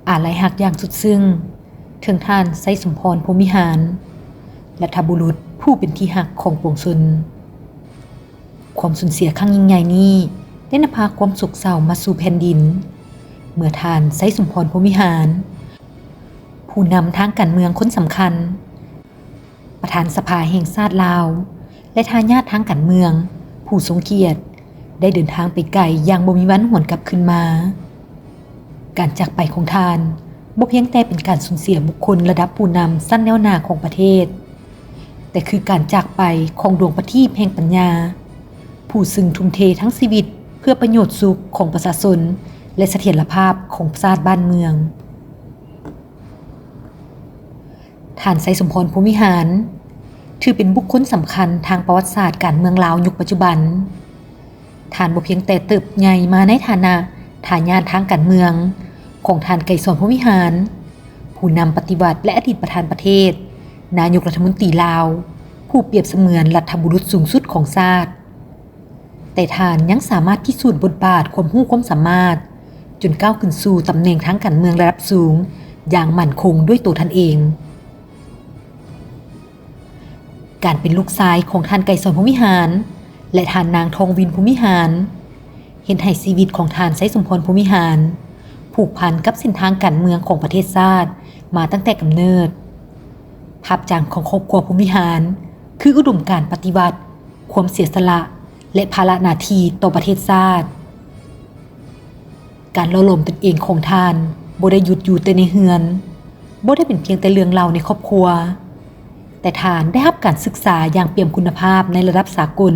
อาลัยหักอย่างสุดซึ้งถึงท่านไซสมพรพรหมิหารและทบุรุษผู้เป็นที่หักของปวงชนความสูญเสียครั้งยิ่งใหญ่นี้ได้นำพาความโศกเศร้ามาสู่แผ่นดินเมื่อท่านไซสมพรพรหมิหารผู้นำทางการเมืองคนสำคัญประธานสภาแห่งชาติลาวและทายาททางการเมืองผู้ทรงเกียรติได้เดินทางไปไกลอย่างบ่มีวันหวนกลับคืนมาการจากไปของท่านบ่เพียงแต่เป็นการสูญเสียบุคคลระดับผู้นำสั้นแนวหน้าของประเทศแต่คือการจากไปของดวงประทีปแห่งปัญญาผู้ซึ่งทุ่มเททั้งชีวิตเพื่อประโยชน์สุขของประชาชนและเสถียรภาพของชาติบ้านเมืองท่านไซสมพรพรหมิหารถือเป็นบุคคลสำคัญทางประวัติศาสตร์การเมืองลาวยุคปัจจุบันท่านบ่เพียงแต่เติบใหญ่มาในฐานะทายาททางการเมืองของท่านไกรสอนพรหมิหารผู้นำปฏิวัติและอดีตประธานประเทศนายกรัฐมนตรีลาวผู้เปรียบเสมือนรัฐบุรุษสูงสุดของชาติแต่ท่านยังสามารถพิสูจน์บทบาทความรู้ความสามารถจนก้าวขึ้นสู่ตำแหน่งทางการเมืองระดับสูงอย่างมั่นคงด้วยตัวท่านเองการเป็นลูกชายของท่านไกรสอนพรหมิหารและท่านนางทองวินพรหมิหารเห็นให้ชีวิตของท่านไซสมพรพรหมิหารผูกพันกับเส้นทางการเมืองของประเทศชาติมาตั้งแต่กำเนิดภาพจำของครอบครัวพรหมิหารคืออุดมการณ์ปฏิวัติความเสียสละและภาระหน้าที่ต่อประเทศชาติการเล่าหลอมตนเองของท่านบ่ได้หยุดอยู่แต่ในเฮือนบ่ได้เป็นเพียงแต่เรื่องเล่าในครอบครัวแต่ท่านได้รับการศึกษาอย่างเปี่ยมคุณภาพในระดับสากล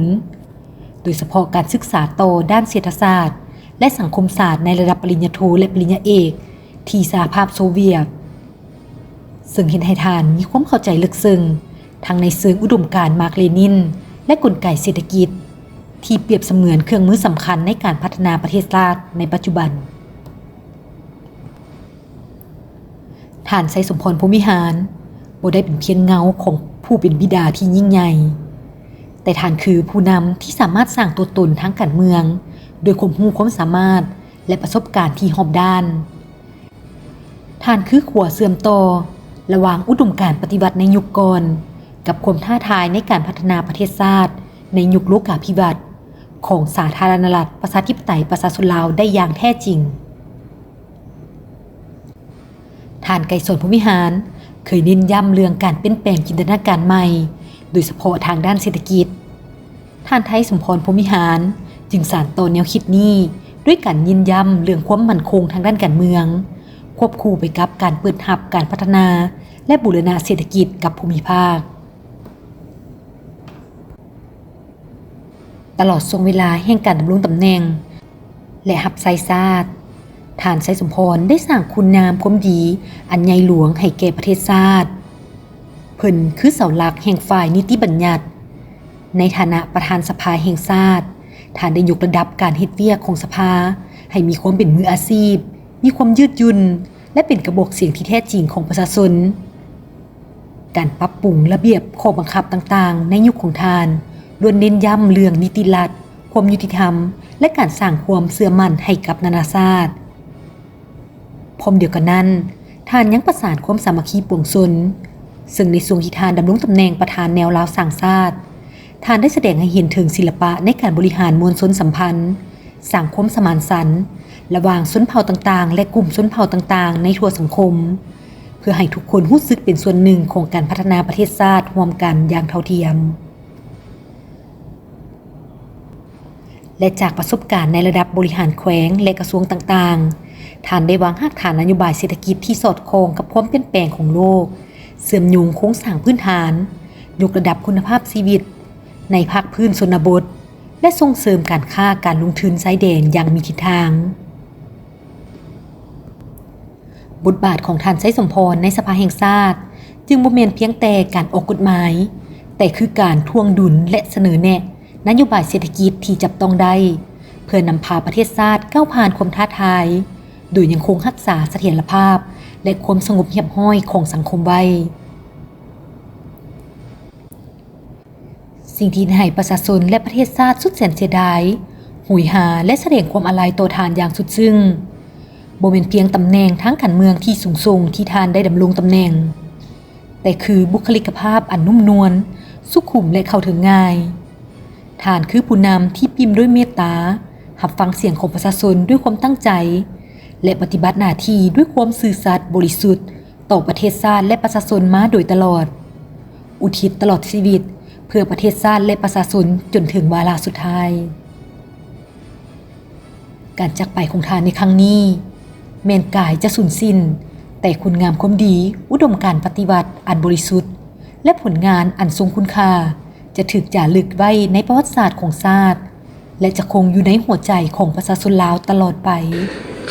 โดยเฉพาะการศึกษาต่อด้านเศรษฐศาสตร์และสังคมศาสตร์ในระดับปริญญาโทและปริญญาเอกที่สหภาพโซเวียตซึ่งเห็นให้ท่านมีความเข้าใจลึกซึ้งทั้งในเชิงอุดมการณ์มาร์กเลนินและกลไกเศรษฐกิจที่เปรียบเสมือนเครื่องมือสำคัญในการพัฒนาประเทศชาติในปัจจุบันท่านไซสมพรพรหมิหารบ่ได้เป็นเพียงเงาของผู้เป็นบิดาที่ยิ่งใหญ่แต่ท่านคือผู้นำที่สามารถสร้างตัวตนทางการเมืองโดยความรู้ความสามารถและประสบการณ์ที่รอบด้านท่านคือขั้วเชื่อมต่อระหว่างอุดมการณ์ปฏิวัติในยุคก่อนกับความท้าทายในการพัฒนาประเทศชาติในยุคโลกาภิวัตน์ของสาธารณรัฐประชาธิปไตยประชาชนลาวได้อย่างแท้จริงท่านไกรสอนพรหมิหารเคยเน้นย้ำเรื่องการเปลี่ยนแปลงจินตนาการใหม่โดยเฉพาะทางด้านเศรษฐกิจท่านไทยสมพรพรหมิหารจึงสานต่อแนวคิดนี้ด้วยการเน้นย้ำเรื่องความมั่นคงทางด้านการเมืองควบคู่ไปกับการเปิดรับการพัฒนาและบูรณะเศรษฐกิจกับภูมิภาคตลอดช่วงเวลาแห่งการดำรงตำแหน่งและรับใช้ชาติท่านไซสมพรได้สร้างคุณงามความดีอันใหญ่หลวงให้แก่ประเทศชาติเพิ่นคือเสาหลักแห่งฝ่ายนิติบัญญัติในฐานะประธานสภาแห่งชาติท่านได้ยกระดับการเฮ็ดเวียกของสภาให้มีความเป็นมืออาชีพมีความยืดหยุ่นและเป็นกระบอกเสียงที่แท้จริงของประชาชนการปรับปรุงระเบียบข้อบังคับต่างๆในยุคของท่านล้วนเน้นย้ำเรื่องนิติรัฐความยุติธรรมและการสร้างความเชื่อมั่นให้กับนานาชาติพร้อมเดียวกันนั้นท่านยังประสานความสามัคคีปวงชนซึ่งในช่วงที่ท่านดำรงตำแหน่งประธานแนวลาวสร้างชาติท่านได้แสดงให้เห็นถึงศิลปะในการบริหารมวลชนสัมพันธ์สร้างความสมานฉันท์ระหว่างชนเผ่าต่างๆและกลุ่มชนเผ่าต่างๆในทั่วสังคมเพื่อให้ทุกคนรู้สึกเป็นส่วนหนึ่งของการพัฒนาประเทศชาติร่วมกันอย่างเท่าเทียมและจากประสบการณ์ในระดับบริหารแขวงและกระทรวงต่างๆท่านได้วางรากฐานนโยบายเศรษฐกิจที่สอดคล้องกับความเปลี่ยนแปลงของโลกเสริมโยงโครงสร้างพื้นฐานยกระดับคุณภาพชีวิตในภาคพื้นชนบทและส่งเสริมการค้าการลงทุนชายแดนอย่างมีทิศทางบทบาทของท่านไซสมพรในสภาแห่งชาติจึงบ่แม่นเพียงแต่การออกกฎหมายแต่คือการทวงดุลและเสนอแนะนโยบายเศรษฐกิจที่จับต้องได้เพื่อนำพาประเทศชาติก้าวผ่านความท้าทายโดยยังคงรักษาเสถียรภาพและความสงบเรียบร้อยของสังคมไว้สิ่งที่ให้ประชาชนและประเทศชาติสุดแสนเสียดายหุยหาและแสดงความอาลัยต่อท่านอย่างสุดซึ้ง บ่เป็นเพียงตำแหน่งทางการเมืองที่สูงส่งที่ท่านได้ดำรงตำแหน่งแต่คือบุคลิกภาพอันนุ่มนวลสุขุมและเข้าถึงง่ายท่านคือผู้นำที่ปิ่มด้วยเมตตารับฟังเสียงของประชาชนด้วยความตั้งใจและปฏิบัติหน้าที่ด้วยความซื่อสัตย์บริสุทธิ์ต่อประเทศชาติและประชาชนมาโดยตลอดอุทิศตลอดชีวิตเพื่อประเทศชาติและประชาชนจนถึงวาระสุดท้ายการจากไปของท่านในครั้งนี้แม้นกายจะสูญสิ้นแต่คุณงามความดีอุดมการณ์ปฏิบัติอันบริสุทธิ์และผลงานอันทรงคุณค่าจะถูกจารึกไว้ในประวัติศาสตร์ของชาติและจะคงอยู่ในหัวใจของประชาชนลาวตลอดไป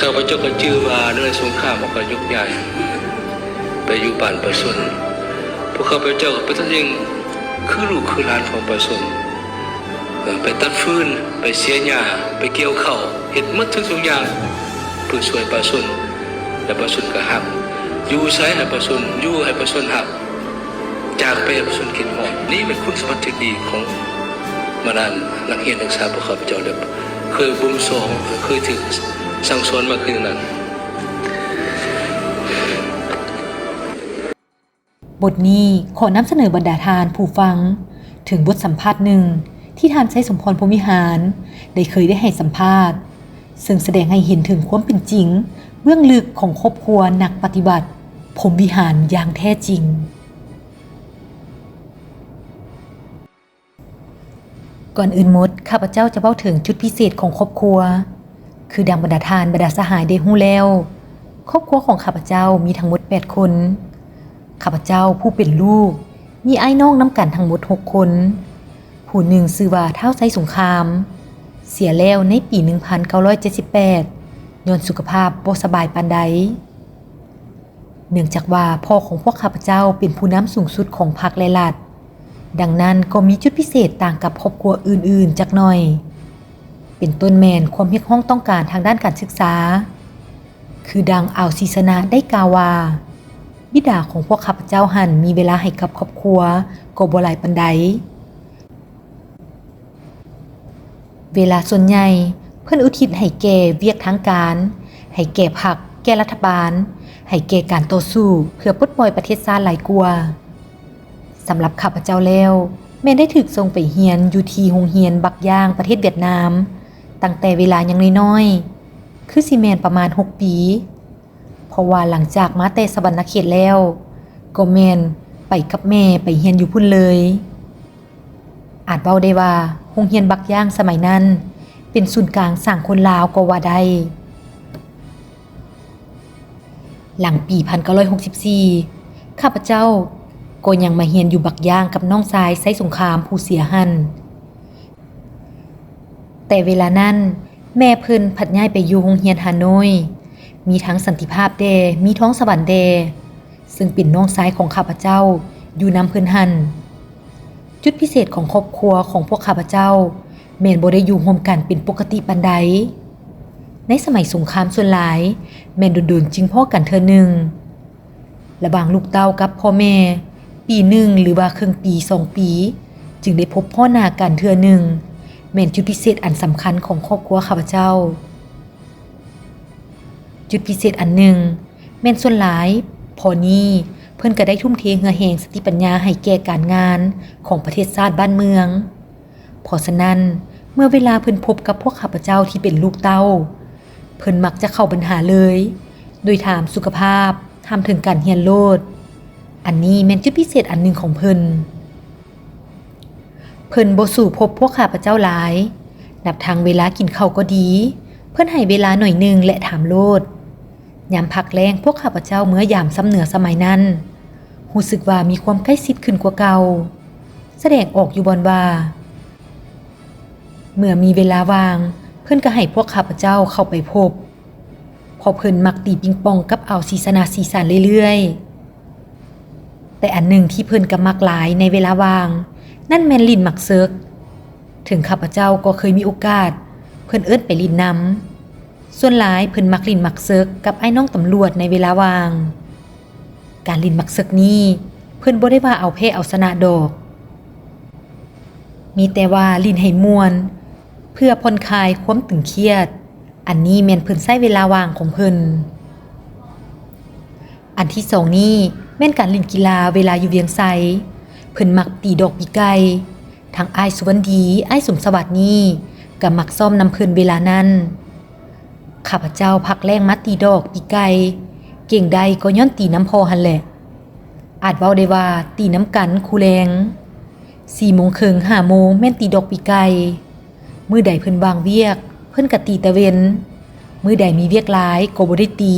ข้าพเจ้าก็จื่อว่าในสงครามก็ยกใหญ่ไปอยู่บ้านประชาชนพวกข้าพเจ้าก็เป็นทั้งยิ่งคือลูกคือหลานของประชาชนไปตัดฟืนไปเสียหญ้าไปเกี่ยวข้าวเฮ็ดหมดทุกอย่างเพื่อช่วยประชาชนและประชาชนก็ฮักอยู่ใช้ให้ประชาชนอยู่ให้ประชาชนฮักจากไปให้ประชาชนคิดฮอดนี่เป็นคุณสมบัติที่ดีของมานานนักเรียนนักศึกษาพวกข้าพเจ้าเลยเคยบ่มสอนเคยถึงสั่งสอนมาคือนั้นบทนี้ขอนำเสนอบรรดาทานผู้ฟังถึงบทสัมภาษณ์หนึ่งที่ท่านชัยสมพรพรหมวิหารได้เคยได้ให้สัมภาษณ์ซึ่งแสดงให้เห็นถึงความเป็นจริงเบื้องลึกของครอบครัวนักปฏิบัติพรหมวิหารอย่างแท้จริงก่อนอื่นหมดข้าพเจ้าจะเว้าถึงจุดพิเศษของครอบครัวคือดังบรรดาทานบรรดาสหายได้ฮู้แล้วครอบครัวของข้าพเจ้ามีทั้งหมด8คนข้าพเจ้าผู้เป็นลูกมีอ้ายน้องนำกันทั้งหมด6คนผู้หนึ่งชื่อว่าท้าวไสสงครามเสียแล้วในปี 1978ย้อนสุขภาพบ่สบายปานใดเนื่องจากว่าพ่อของพวกข้าพเจ้าเป็นผู้นำสูงสุดของพรรคและรัฐดังนั้นก็มีจุดพิเศษต่างกับครอบครัวอื่นๆจักหน่อยเป็นต้นแม่นความเรียกร้องต้องการทางด้านการศึกษาคือดังอ่าวศรีสนะได้กล่าวว่าบิดาของพวกข้าพเจ้าหันมีเวลาให้กับครอบครัวก็บ่หลายปานใดเวลาส่วนใหญ่เพิ่นอุทิศให้แก่เวียกทางการให้แก่พรรคแก่รัฐบาลให้แก่การต่อสู้เพื่อปลดปล่อยประเทศชาติหลายกว่าสำหรับข้าพเจ้าแล้วแม่ได้ถูกส่งไปเรียนอยู่ที่โรงเรียนบักย่างประเทศเวียดนามตั้งแต่เวลายังน้อยๆคือสิแม่นประมาณ6ปีเพราะว่าหลังจากมาแต่สวรรณเขตแล้วก็แม่นไปกับแม่ไปเรียนอยู่พุ่นเลยอาจเว้าได้ว่าโรงเรียนบักย่างสมัยนั้นเป็นศูนย์กลางสร้างคนลาวก็ว่าได้หลังปี 1964 ข้าพเจ้าก็ยังมาเรียนอยู่บักย่างกับน้องชายไสสงครามผู้เสียหันแต่เวลานั้นแม่เพิ่นผัดย้ายไปอยู่โรงเรียนฮานอยมีทั้งสันติภาพแดมีท้องสวรรค์แดซึ่งเป็นน้องชายของข้าพเจ้าอยู่นำเพิ่นหันจุดพิเศษของครอบครัวของพวกข้าพเจ้าแม่นบ่ได้อยู่ร่วมกันเป็นปกติปานใดในสมัยสงครามส่วนหลายแม่นโดนๆจึงพ้อกันเทื่อนึงระหว่างลูกเต้ากับพ่อแม่ปีหนึ่งหรือว่าครึ่งปี2ปีจึงได้พบพ่อหน้ากันเทื่อนึงแม่นจุดพิเศษอันสำคัญของครอบครัวข้าพเจ้าจุดพิเศษอันหนึ่งแม่นส่วนหลายพอนี้เพิ่นก็ได้ทุ่มเทเหือแหงสติปัญญาให้แก่การงานของประเทศชาติบ้านเมืองเพราะฉะนั้นเมื่อเวลาเพิ่นพบกับพวกข้าพเจ้าที่เป็นลูกเต้าเพิ่นมักจะเข้าปัญหาเลยโดยถามสุขภาพถามถึงการเรียนโลดอันนี้แม่นจุดพิเศษอันหนึ่งของเพิ่นบ่สู่พบพวกข้าพเจ้าหลายนับทางเวลากินข้าวก็ดีเพิ่นให้เวลาหน่อยนึงและถามโลดยามพักแรงพวกข้าพเจ้าเมื่อยามซ้ำเหนือสมัยนั้นรู้สึกว่ามีความใกล้ชิดขึ้นกว่าเก่าแสดงออกอยู่บ่ว่าเมื่อมีเวลาว่างเพิ่นก็ให้พวกข้าพเจ้าเข้าไปพบพอเพิ่นมักตีปิงปองกับเอาสีสนาสีสันเรื่อยๆแต่อันหนึ่งที่เพิ่นก็มักหลายในเวลาว่างนั่นแม่นลิ้นมักเซิกถึงข้าพเจ้าก็เคยมีโอกาสเพิ่นเอิ้นไปลิ้นนำส่วนหลายเพิ่นมักลิ้นมักเซิกกับไอ้น้องตำรวจในเวลาว่างการลิ้นมักเซิกนี้เพิ่นบ่ได้ว่าเอาแพ้เอาชนะดอกมีแต่ว่าลิ้นให้ม่วนเพื่อผ่อนคลายความตึงเครียด อันนี้แม่นเพิ่นใช้เวลาว่างของเพิ่นอันที่สองนี่แม่นการเล่นกีฬาเวลาอยู่เวียงไซเพิ่นมักตีดอกปีไก่ทางอ้ายสุวรรณดีอ้ายสมสวัสดิ์นี่ก็มักซ้อมนำเพิ่นเวลานั้นข้าพเจ้าพักแรงมาตีดอกปีไก่เก่งใดก็ย้อนตีน้ำพอหั่นแหละอาจเว้าได้ว่าตีน้ำกันคู่แรง4:30 น 5 โมงแม่นตีดอกปีไก่มื้อใดเพิ่นวางเวียกเพิ่นก็ตีตะเวนมื้อใดมีเวียกหลายก็บ่ได้ตี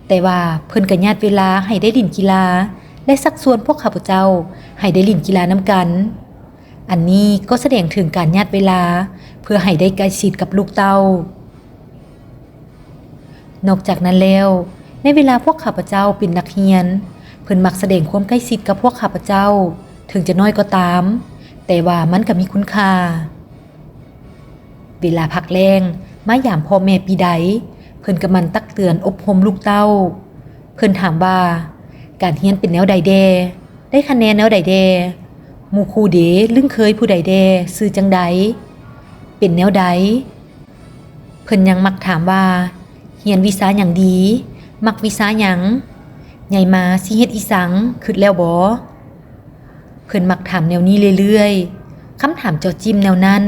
แต่ว่าเพิ่นก็ญาติเวลาให้ได้เล่นกีฬาและสักส่วนพวกข้าพเจ้าให้ได้เล่นกีฬานำกันอันนี้ก็แสดงถึงการญาติเวลาเพื่อให้ได้ใกล้ชิดกับลูกเต้านอกจากนั้นแล้วในเวลาพวกข้าพเจ้าเป็นนักเรียนเพิ่นมักแสดงความใกล้ชิดกับพวกข้าพเจ้าถึงจะน้อยก็ตามแต่ว่ามันก็มีคุณค่าเวลาพักแรงมายามพ่อแม่ปีใดเพิ่นก็มันตักเตือนอบรมลูกเต้าเพิ่นถามว่าการเรียนเป็นแนวใดแดได้คะแนนแนวใดแดหมู่ครูเดลึงเคยผู้ใดแดซื่อจังใดเป็นแนวใดเพิ่นยังมักถามว่าเรียนวิชาหยังดีมักวิชาหยังใหญ่มาสิเฮ็ดอีสังคิดแล้วบ่เพิ่นมักถามแนวนี้เรื่อยๆคำถามเจาะจิ้มแนวนั้น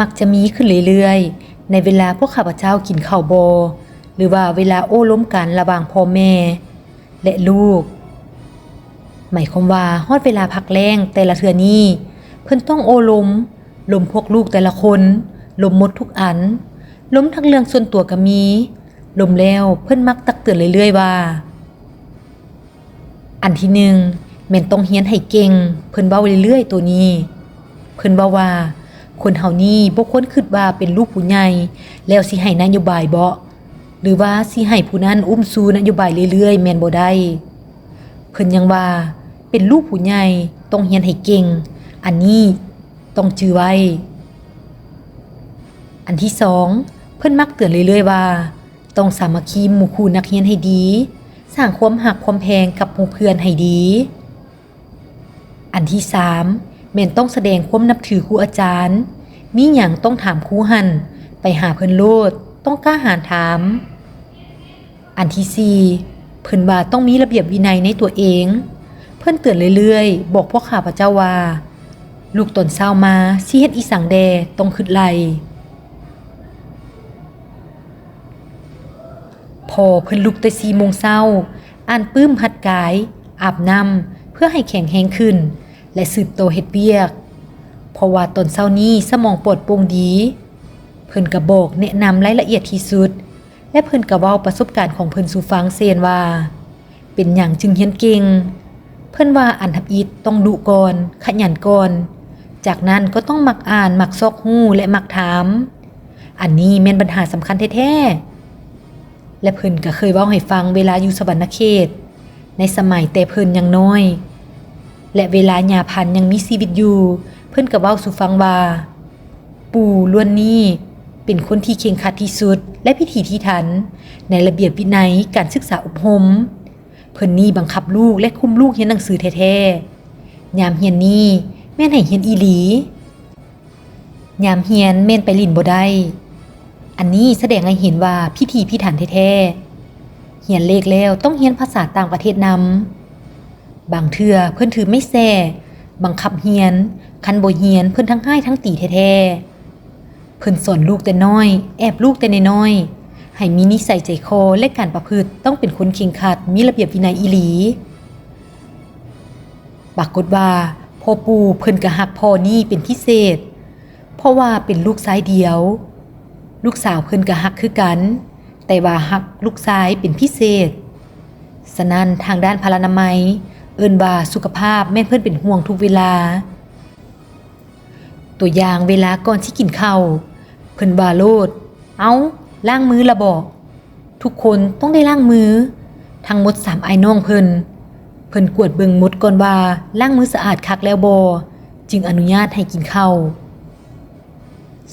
มักจะมีขึ้นเรื่อยๆในเวลาพวกข้าพเจ้ากินข้าวบ่หรือว่าเวลาโอ้ล้มกันระหว่างพ่อแม่และลูกหมายความว่าฮอดเวลาพักแรงแต่ละเทื่อนี้เพิ่นต้องโอ้ล้มพวกลูกแต่ละคนล้มหมดทุกอันล้มทั้งเรื่องส่วนตัวก็มีล้มแล้วเพิ่นมักตักเตือนเรื่อยๆว่าอันที่หนึ่งแม่นต้องเรียนให้เก่งเพิ่นเว้าเรื่อยๆตัวนี้เพิ่นเว้าว่าคนเฮานี่บ่ควรคิดว่าเป็นลูกผู้ใหญ่แล้วสิให้นโยบายบ่หรือว่าสิให้ผู้นั้นอุ้มสู้นโยบายเรื่อยๆแม่นบ่ได้เพิ่นยังว่าเป็นลูกผู้ใหญ่ต้องเรียนให้เก่งอันนี้ต้องจื้อไว้อันที่สองเพิ่นมักเตือนเรื่อยๆว่าต้องสามัคคีหมู่คู่นักเรียนให้ดีสร้างความหักความแพงกับหมู่เพื่อนให้ดีอันที่สามแม่นต้องแสดงความนับถือครูอาจารย์มีหยังต้องถามครูหั่นไปหาเพิ่นโลดต้องกล้าหาญถามอันที่สี่เพิ่นว่าต้องมีระเบียบวินัยในตัวเองเพิ่นเตือนเรื่อยๆบอกพวกข้าพเจ้าว่าลูกตนเศร้ามาสิเฮ็ดอีสังแดต้องคิดไล่พอเพิ่นลุกแต่ 4 โมงเช้าอ่านปื้มหัดกายอาบน้ำเพื่อให้แข็งแรงขึ้นและสืบโตเฮ็ดเวียกเพราะว่าตอนเช้านี้สมองปลอดโปร่งดีเพิ่นก็บอกแนะนำรายละเอียดที่สุดและเพิ่นก็เว้าประสบการณ์ของเพิ่นสู่ฟังเช่นว่าเป็นหยังจึงเรียนเก่งเพิ่นว่าอันทับอิฐต้องดุก่อนขยันก่อนจากนั้นก็ต้องมักอ่านมักซอกฮู้และมักถามอันนี้แม่นปัญหาสำคัญแท้ๆและเพิ่นก็เคยเว้าให้ฟังเวลาอยู่สวรรณเขตในสมัยแต่เพิ่นยังน้อยและเวลาญาพันยังมีชีวิตอยู่เพิ่นก็เว้าสู่ฟังว่าปู่ล้วนนี้เป็นคนที่เข่งขัดที่สุดและพิถีพิถันในระเบียบวินัยการศึกษาอบรมเพิ่นนี่บังคับลูกและคุมลูกเรียนหนังสือแท้ๆยามเรียนนี้แม่นให้เรียนอีหลียามเรียนแม่นไปลิ้นบ่ได้อันนี้แสดงให้เห็นว่าพิถีพิถันแท้ๆเรียนเลขแล้วต้องเรียนภาษาต่างประเทศนำบางเทื่อเพิ่นถือไม่แซ่บังคับเรียนคันบ่เรียนเพิ่นทั้งให้ทั้งตีแท้ๆเพิ่นสอนลูกแต่น้อยแอบลูกแต่น้อยๆให้มีนิสัยใจคอและการประพฤติต้องเป็นคนเข่งขัดมีระเบียบวินัยอีหลีปรากฏว่าพ่อปู่เพิ่นก็ฮักพ่อนี่เป็นพิเศษเพราะว่าเป็นลูกชายเดียวลูกสาวเพิ่นก็ฮักคือกันแต่ว่าฮักลูกชายเป็นพิเศษฉะนั้นทางด้านพลานามัยเอิ้นว่าสุขภาพแม่เพิ่นเป็นห่วงทุกเวลาตัวอย่างเวลาก่อนสิกินข้าวเพิ่นว่าโลดเอาล้างมือละบ่ทุกคนต้องได้ล้างมือทั้งหมด3อ้ายน้องเพิ่นกวดเบิ่งหมดก่อนว่าล้างมือสะอาดคักแล้วบ่จึงอนุญาตให้กินข้าว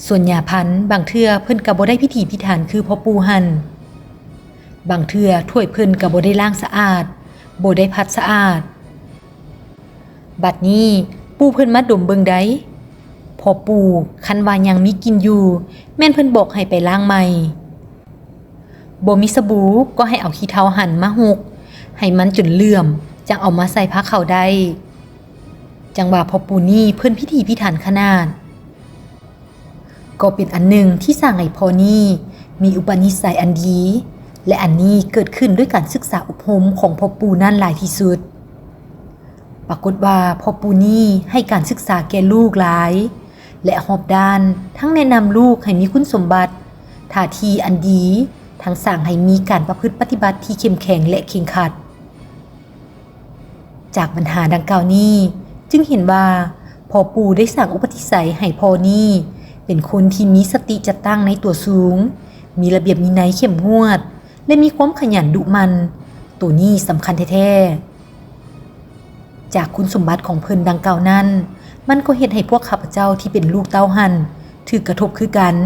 ส่วนยาพันธุ์บางเทื่อเพิ่นก็บ่ได้พิถีพิถันคือพ่อปู่หั่นบางเทื่อถ้วยเพิ่นก็บ่ได้ล้างสะอาดบ่ได้พัดสะอาดบัดนี้ปู่เพิ่นมาดมเบิ่งได้ พอปู่คันว่ายังมีกินอยู่แม่นเพิ่นบอกให้ไปล้างใหม่บ่มีสบู่ก็ให้เอาขี้เถ้าหั่นมาหุกให้มันจนเหลื่อมจังเอามาใส่ผ้าขาวได้จังว่าพอปู่นี่เพิ่นพิถีพิถันขนาดก็เป็นอันหนึ่งที่สร้างให้พ่อนี่มีอุปนิสัยอันดีและอันนี้เกิดขึ้นด้วยการศึกษาอบรมของพ่อปู่นั่นหลายที่สุดปรากฏว่าพ่อปู่นี่ให้การศึกษาแก่ลูกหลายและหอบด้านทั้งแนะนำลูกให้มีคุณสมบัติท่าทีอันดีทั้งสั่งให้มีการประพฤติปฏิบัติที่เข้มแข็งและเคร่งครัดจากปัญหาดังกล่าวนี้จึงเห็นว่าพ่อปู่ได้สร้างอุปนิสัยให้พ่อนี่เป็นคนที่มีสติจัดตั้งในตัวสูงมีระเบียบวินัยเข้มงวดและมีความขยันดุมันตัวนี้สำคัญแท้ๆจากคุณสมบัติของเพิ่นดังกล่าวนั้นมันก็เฮ็ดให้พวกข้าพเจ้าที่เป็นลูกเต้าหันถูกกระทบคือกัน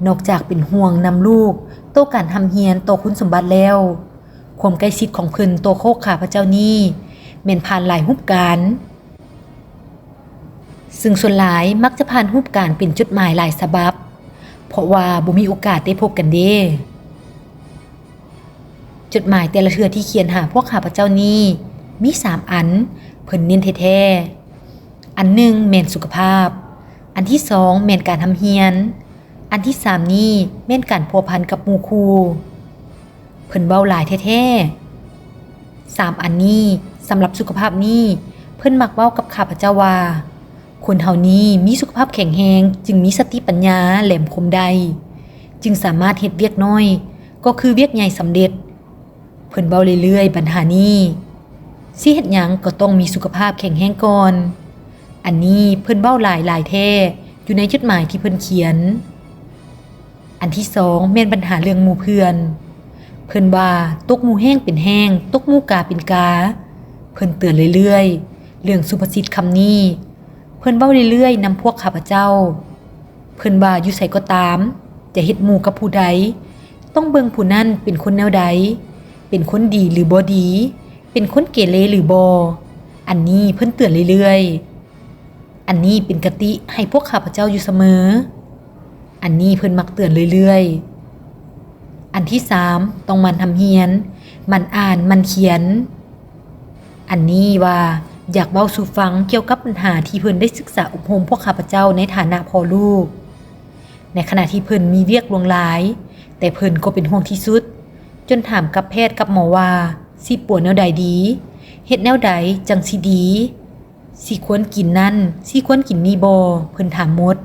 นอกจากเป็นห่วงนำลูกโตการทำเฮียนโตคุณสมบัติแล้วความใกล้ชิดของเพิ่นโตโคกข้าพเจ้านี้แม่นผ่านหลายรูปการซึ่งส่วนหลายมักจะผ่านรูปการเป็นจดหมายหลายฉบับเพราะว่าบ่มีโอกาสได้พบกันเด้จดหมายแต่ละเทื่อที่เขียนหาพวกข้าพเจ้านี้มี3อันเพิ่นเน้นแท้ๆอันหนึ่งแม่นสุขภาพอันที่2แม่นการทำเฮียนอันที่3นี่แม่นการพัวพันกับหมู่คู่เพิ่นเว้าหลายแท้ๆ3อันนี้สำหรับสุขภาพนี้เพิ่นมักเว้ากับข้าพเจ้าว่าคนเฮานี้มีสุขภาพแข็งแรงจึงมีสติปัญญาแหลมคมได้จึงสามารถเฮ็ดเวียกน้อยก็คือเวียกใหญ่สำเร็จเพิ่นเว้าเรื่อยๆปัญหานี้สิเฮ็ดหยังก็ต้องมีสุขภาพแข็งแรงก่อนอันนี้เพิ่นเว้าหลายแท้อยู่ในจดหมายที่เพิ่นเขียนอันที่2แม่นปัญหาเรื่องหมู่เพื่อนเพิ่นว่าตกหมู่แห้งเป็นแห้งตกหมู่กาเป็นกาเพิ่นเตือนเรื่อยๆเรื่องสุภาษิตคำนี้เพิ่นเว้าเรื่อยๆนำพวกข้าพเจ้าเพิ่นว่าอยู่ไสก็ตามจะเฮ็ดหมู่กับผู้ใดต้องเบิ่งผู้นั้นเป็นคนแนวใดเป็นคนดีหรือบ่ดีเป็นคนเกเรหรือบ่อันนี้เพิ่นเตือนเรื่อยๆอันนี้เป็นกติให้พวกข้าพเจ้าอยู่เสมออันนี้เพิ่นมักเตือนเรื่อยๆอันที่3ต้องมันทำเฮียนมันอ่านมันเขียนอันนี้ว่าอยากเว้าสู่ฟังเกี่ยวกับปัญหาที่เพิ่นได้ศึกษาอบรมพวกข้าพเจ้าในฐานะพ่อลูกในขณะที่เพิ่นมีเวียกลวงหลายแต่เพิ่นก็เป็นห่วงที่สุดจนถามกับแพทย์กับหมอว่าสิป่วยแนวใดดีเฮ็ดแนวใดจังสิดีสิควรกินนั่นสิควรกินนี่บ่เพิ่นถามหมด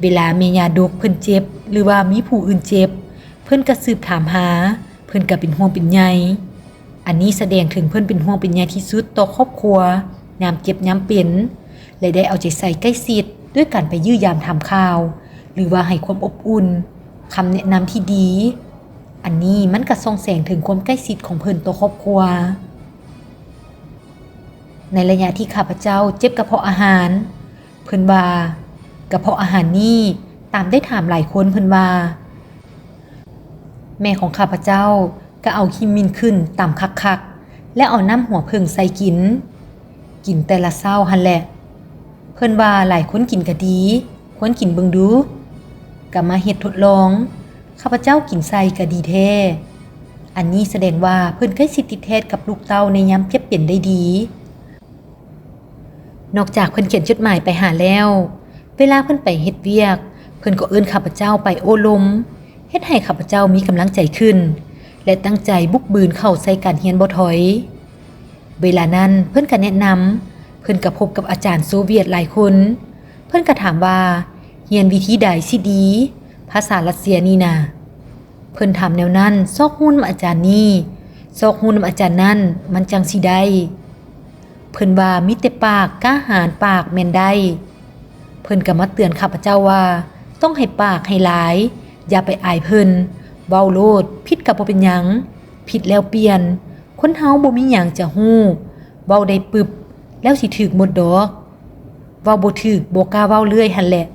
เวลาแม่ย่าดกเพิ่นเจ็บหรือว่ามีผู้อื่นเจ็บเพิ่นก็สืบถามหาเพิ่นก็เป็นห่วงเป็นใยอันนี้แสดงถึงเพิ่นเป็นห่วงเป็นใยที่สุดต่อครอบครัวยามเจ็บยามเป็นและได้เอาใจใส่ใกล้ชิดด้วยการไปยื้อยามถามข่าวหรือว่าให้ความอบอุ่นคำแนะนำที่ดีอันนี้มันก็ส่องแสงถึงความใกล้ชิดของเพิ่นต่อครอบครัวในระยะที่ข้าพเจ้าเจ็บกระเพาะอาหารเพิ่นว่ากระเพาะอาหารนี้ตามได้ถามหลายคนเพิ่นว่าแม่ของข้าพเจ้าก็เอาขี้มินขึ้นตามคักๆและเอาน้ำหัวเพิ่งใส่กินแต่ละเช้าหั่นแหละเพิ่นว่าหลายคนกินก็ดีควรกินเบิ่งดูก็มาเฮ็ดทดลองข้าพเจ้ากินใส่ก็ดีแท้อันนี้แสดงว่าเพิ่นเคยสิติดแทศกับลูกเต้าในยามเจ็บเป็นได้ดีนอกจากเพิ่นเขียนจดหมายไปหาแล้วเวลาเพิ่นไปเฮ็ดเวียกเพิ่นก็เอิ้นข้าพเจ้าไปโอ้ลมเฮ็ดให้ข้าพเจ้ามีกำลังใจขึ้นและตั้งใจบุกบืนเข้าใส่การเรียนบ่ถอยเวลานั้นเพิ่นก็แนะนำเพิ่นก็พบกับอาจารย์โซเวียตหลายคนเพิ่นก็ถามว่าเรียนวิธีใดสิดีภาษารัสเซียนี่น่ะเพิ่นถามแนวนั้นซอกหุ้นอาจารย์นี่ซอกหุ้นอาจารย์นั้นมันจังสิได้เพิ่นว่ามีแต่ปากกล้าหาญปากแม่นได้เพิ่นก็มาเตือนข้าพเจ้าว่าต้องให้ปากให้หลายอย่าไปอายเพิ่นเว้าโลดผิดก็บ่เป็นหยังผิดแล้วเปลี่ยนคนเฮาบ่มีหยังจะฮู้เว้าได้ปึบแล้วสิถึกหมดดอกเว้าบ่ถึกบ่กล้าเว้าเรื่อยหั่นแหละ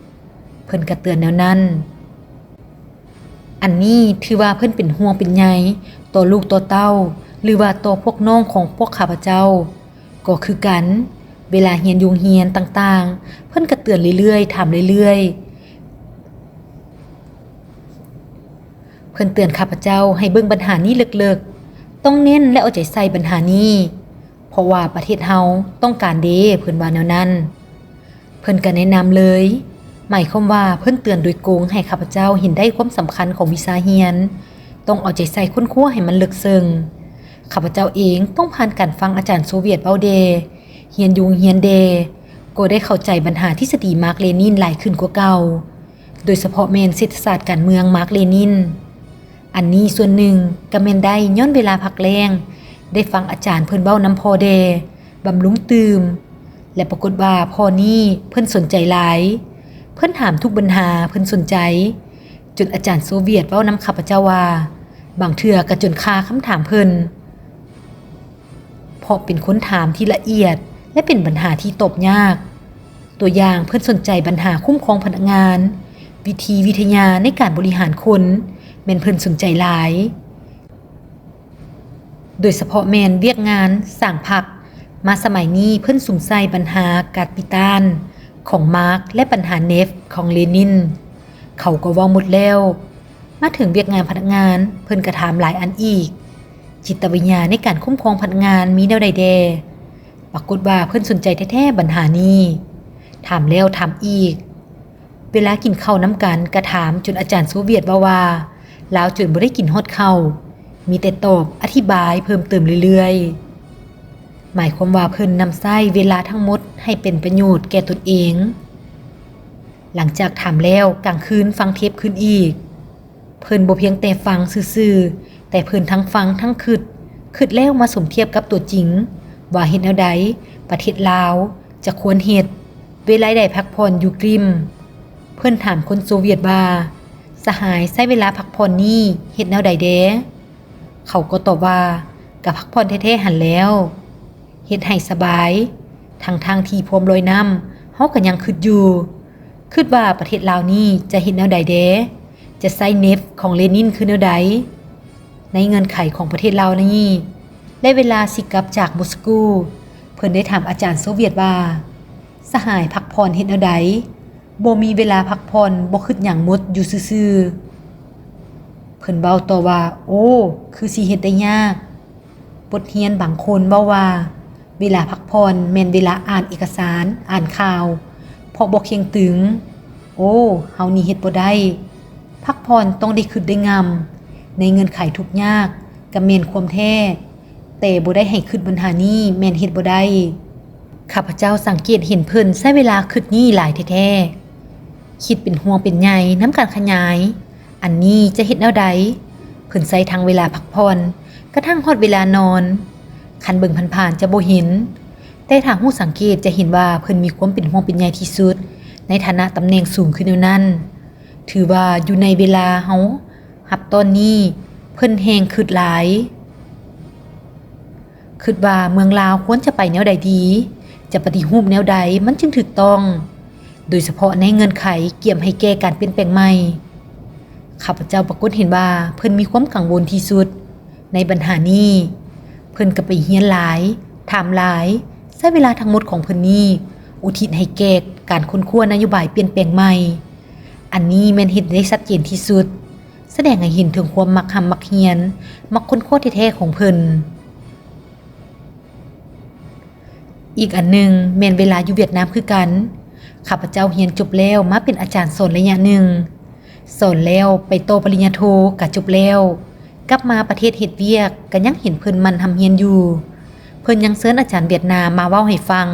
เพิ่นก็เตือนแนวนั้นอันนี้ถือว่าเพิ่นเป็นห่วงเป็นใยต่อลูกต่อเต้าหรือว่าต่อพวกน้องของพวกข้าพเจ้าก็คือกัน เวลาเฮียนยุงเฮียนต่างๆเพิ่นก็เตือนเรื่อยๆถามเรื่อยๆเพิ่นเตือนข้าพเจ้าให้เบิ่งปัญหานี้ลึกๆต้องเน้นและเอาใจใส่ปัญหานี้เพราะว่าประเทศเฮาต้องการเด้เพิ่นว่าแนวนั้นเพิ่นก็แนะนำเลยหมายความว่าเพิ่นเตือนโดยโกงให้ข้าพเจ้าเห็นได้ความสำคัญของวิชาเรียนต้องเอาใจใส่ค้นคว้าให้มันลึกซึ้งข้าพเจ้าเองต้องผ่านการฟังอาจารย์โซเวียตเว้าเดเฮียนยุงเฮียนเดก็ได้เข้าใจปัญหาทฤษฎีมาร์กเลนินหลายขึ้นกว่าเก่าโดยเฉพาะแม่นเศรษฐศาสตร์การเมืองมาร์กเลนินอันนี้ส่วนหนึ่งก็แม่นได้ย้อนเวลาพักแรงได้ฟังอาจารย์เพิ่นเว้านำพอเดบำรุงตื่มและปรากฏว่าพอนี้เพิ่นสนใจหลายเพิ่นถามทุกปัญหาเพิ่นสนใจจนอาจารย์โซเวียตเว้านำข้าพเจ้าว่าบางเทื่อก็จนคาคำถามเพิ่นเพราะเป็นคนถามที่ละเอียดและเป็นปัญหาที่ตอบยากตัวอย่างเพิ่นสนใจปัญหาคุ้มครองพนักงานวิทยาในการบริหารคนแม่นเพิ่นสนใจหลายโดยเฉพาะแม่นเวียกงานสร้างพรรคมาสมัยนี้เพิ่นสงสัยปัญหากาปิตานของมาร์กและปัญหาเนฟของเลนินเขาก็เว้าหมดแล้วมาถึงเวียกงานพนักงานเพิ่นก็ถามหลายอันอีกจิตวิญญาณในการคุ้มครองพนักงานมีแนวใดแดปรากฏว่าเพิ่นสนใจแท้ๆปัญหานี้ถามแล้วถามอีกเวลากินข้าวน้ำกันก็ถามจนอาจารย์โซเวียตว่าลาวจนบ่ได้กินฮอดข้าวมีแต่ตอบอธิบายเพิ่มเติมเรื่อยๆหมายความว่าเพิ่นนำใช้เวลาทั้งหมดให้เป็นประโยชน์แก่ตนเองหลังจากถามแล้วกลางคืนฟังเทปคืนอีกเพิ่นบ่เพียงแต่ฟังซื่อๆแต่เพิ่นทั้งฟังทั้งคิดแล้วมาสมเทียบกับตัวจริงว่าเฮ็ดแนวใดประเทศลาวจะควรเฮ็ดเวลาได้พักผ่อนอยู่กริมเพิ่นถามคนโซเวียตว่าสหายใช้เวลาพักผ่อนนี้เฮ็ดแนวใดแดเขาก็ตอบว่าก็พักผ่อนแท้ๆหันแล้วเฮ็ดให้สบายทางที่พร้อมลอยน้ำเฮาก็ยังคิดอยู่คิดว่าประเทศลาวนี้จะเฮ็ดแนวใดแดจะใช้เนฟของเลนินคือแนวใดในเงื่อนไขของประเทศลาวนี้ได้เวลาสิกลับจากมอสโกเพิ่นได้ถามอาจารย์โซเวียตว่าสหายพักผ่อนเฮ็ดแนวใดบ่มีเวลาพักผ่อนบ่คิดหยังหมดอยู่ซื่อๆเพิ่นเว้าต่อว่าโอ้คือสิเฮ็ดได้ยากบทเรียนบางคนเว้าว่าเวลาพักผ่อนแม่นเวลาอ่านเอกสารอ่านข่าวเพราะบ่เคียงตึงโอ้เฮานี่เฮ็ดบ่ได้พักผ่อนต้องได้คิดได้งามในเงื่อนไขทุกยากก็แม่นความแท้แต่บ่ได้ให้คิดปัญหานี้แม่นเฮ็ดบ่ได้ข้าพเจ้าสังเกตเห็นเพิ่นใช้เวลาคิดนี้หลายแท้ๆคิดเป็นห่วงเป็นใยนำการขยายอันนี้จะเฮ็ดแนวใดเพิ่นใช้ทั้งเวลาพักผ่อนกระทั่งฮอดเวลานอนคันเบิ่งผ่านๆจะบ่เห็นแต่ถ้าฮู้สังเกตจะเห็นว่าเพิ่นมีความเป็นห่วงเป็นใยที่สุดในฐานะตำแหน่งสูงขึ้นแนวนั้นถือว่าอยู่ในเวลาเฮารับตอนนี้เพิ่นแฮงคิดหลายคิดว่าเมืองลาวควรจะไปแนวใดดีจะปฏิรูปแนวใดมันจึงถูกต้องโดยเฉพาะในเงื่อนไขเกี่ยมให้แก้การเปลี่ยนแปลงใหม่ข้าพเจ้าปรากฏเห็นว่าเพิ่นมีความกังวลที่สุดในปัญหานี้เพิ่นก็ไปเรียนหลายถามหลายใช้เวลาทั้งหมดของเพิ่นนี้อุทิศให้แก่การค้นคว้านโยบายเปลี่ยนแปลงใหม่อันนี้แม่นเห็นได้ชัดเจนที่สุดแสดงให้เห็นถึงความมักมักเรียนมักค้นคว้าแท้ๆของเพิ่นอีกอันหนึ่งแม่นเวลาอยู่เวียดนามคือกันข้าพเจ้าเรียนจบแล้วมาเป็นอาจารย์สอนระยะหนึ่งสอนแล้วไปต่อปริญญาโทก็จบแล้วกลับมาประเทศเฮ็ดเวียกก็ยังเห็นเพิ่นมันทำเรียนอยู่เพิ่นยังเชิญอาจารย์เวียดนามมาเว้าให้ฟัง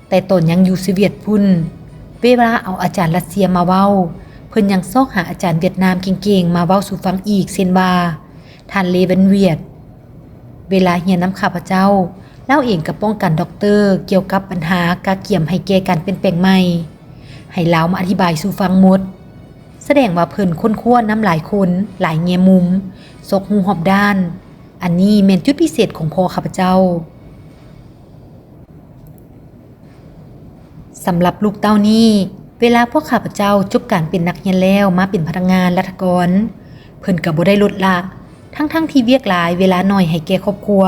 แต่ตนยังอยู่สวีเดนพุ่นเวลาเอาอาจารย์รัสเซียมาเว้าเพิ่นยังซอกหาอาจารย์เวียดนามเก่งๆมาเว้าสู่ฟังอีกเช่นว่าท่านเลเวนเวียดเวลาเรียนนำข้าพเจ้าแล้วเองก็ป้องกันด็อกเตอร์เกี่ยวกับปัญหากาเกี่ยมให้แก้การเปลี่ยนแปลงใหม่ให้ลาวมาอธิบายสู่ฟังหมดแสดงว่าเพิ่นค้นคว้าน้ำหลายคนหลายแง่มุมซกหูหอบด้านอันนี้แม่นจุดพิเศษของพ่อข้าพเจ้าสำหรับลูกเต้านี้เวลาพวกข้าพเจ้าจบการเป็นนักเรียนแล้วมาเป็นพนักงานรัฐกรเพิ่นก็บ่ได้ลดละทั้งที่เวียกหลายเวลาน้อยให้แก่ครอบครัว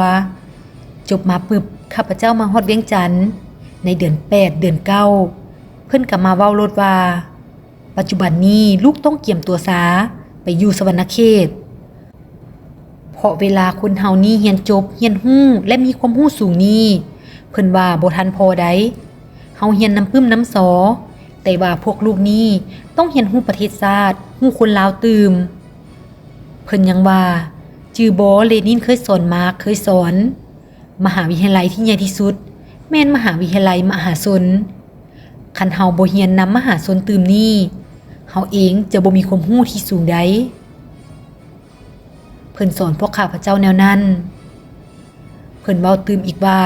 จบมาปึ๊บข้าพเจ้ามาฮอดเวียงจันทน์ ในเดือน8เดือน9เพิ่นก็มาเว้ารถว่าปัจจุบันนี้ลูกต้องเกียมตัวซาไปอยู่สวรรคเขตเพราะเวลาคนเฮานี่เรียนจบเรียนฮู้และมีความรู้สูงนี้เพิ่นว่าบ่ทันพอใดเฮาเรียนน้ำปึ้มน้ำสอแต่ว่าพวกลูกนี้ต้องเรียนฮู้ประเทศชาติฮู้คนลาวตื่มเพิ่นยังว่าจื่อบ่เลนินเคยสอนมาร์กเคยสอนมหาวิทยาลัยที่ใหญ่ที่สุดแม่นมหาวิทยาลัยมหาชนคันเฮาบ่เรียนนำมหาชนตื่มนี้เฮาเองจะบ่มีความรู้ที่สูงใดเพิ่นสอนพวกข้าพเจ้าแนวนั้นเพิ่นเว้าตื่มอีกว่า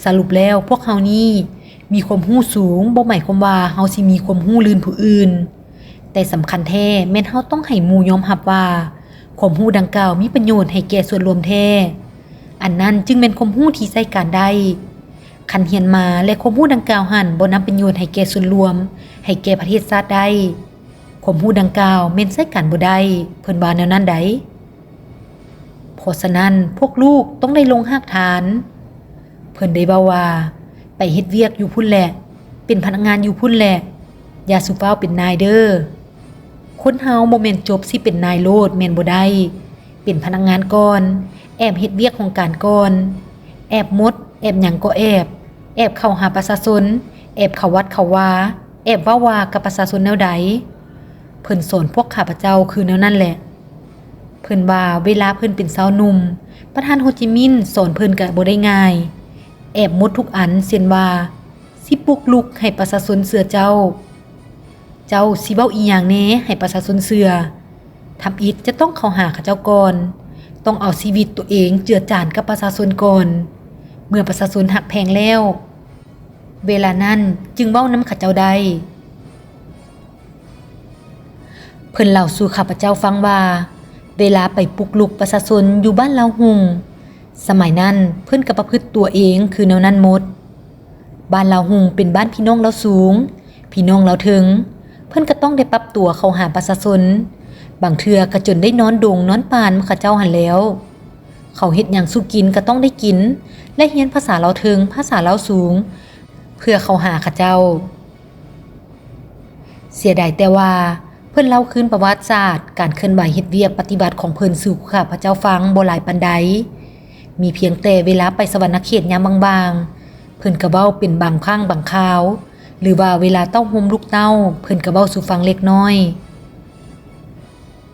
สรุปแล้วพวกเฮานี่มีความรู้สูงบ่หมายความว่าเฮาสิมีความรู้ลื่นผู้อื่นแต่สำคัญแท้แม่นเฮาต้องให้หมู่ยอมรับว่าความรู้ดังกล่าวมีประโยชน์ให้แก่ส่วนรวมแท้อันนั้นจึงเป็นความรู้ที่ใช้การได้คันเรียนมาและความรู้ดังกล่าวหั่นบ่นำประโยชน์ให้แก่ส่วนรวมให้แก่ประเทศชาติได้ความรู้ดังกล่าวแม่นใช้การบ่ได้เพิ่นว่าแนวนั้นได้เพราะฉะนั้นพวกลูกต้องได้ลงรากฐานเพิ่นได้เว้าว่าไปเฮ็ดเวียกอยู่พุ่นแหละเป็นพนักงานอยู่พุ่นแหละอย่าสุฟ้าวเป็นนายเด้อคนเฮาบ่แม่นจบสิเป็นนายโลดแม่นบ่ได้เป็นพนักงานก่อนแอบเฮ็ดเวียกของการก่อนแอบมดแอบหยังก็แอบเข้าหาประชาชนแอบเข้าวัดเข้าวาแอบว่ากับประชาชนแนวใดเพิ่นสอนพวกข้าพเจ้าคือแนวนั้นแหละเพิ่นว่าเวลาเพิ่นเป็นสาวหนุ่มประธานโฮจิมินห์สอนเพิ่นก็บ่ได้ง่ายแอบหมดทุกอันเช่นว่าสิปลุกลุกให้ประชาชนเชื่อเจ้าสิเว้าอีหยังแหน่ให้ประชาชนเชื่อทำอิฐจะต้องเข้าหาเขาเจ้าก่อนต้องเอาชีวิตตัวเองเจือจานกับประชาชนก่อนเมื่อประชาชนหักแพงแล้วเวลานั้นจึงเว้านำเขาเจ้าได้เพิ่นเล่าสู่ข้าพเจ้าฟังว่าเวลาไปปลุกลุกประชาชนอยู่บ้านลาวหุงสมัยนั้นเพิ่นก็ประพฤติตัวเองคือแนวนั้นหมดบ้านลาวหุงเป็นบ้านพี่น้องเราสูงพี่น้องเราถึงเพิ่นก็ต้องได้ปรับตัวเข้าหาประชาชนบางเทื่อก็จนได้นอนดงนอนปานเขาเจ้าหันแล้วเขาเฮ็ดหยังสู้กินก็ต้องได้กินและเรียนภาษาเราถึงภาษาเราสูงเพื่อเข้าหาเขาเจ้าเสียดายแต่ว่าเพิ่นเล่าคืนประวัติศาสตร์การเคลื่อนไหวเฮ็ดเวียกปฏิบัติของเพิ่นสู่ข้าพเจ้าฟังบ่หลายปานใดมีเพียงแต่เวลาไปสวรรคเขตยามบางๆเพิ่นก็เว้าเป็นบางครั้งบางคราวหรือว่าเวลาเต้าห่มลูกเต้าเพิ่นก็เว้าสู่ฟังเล็กน้อย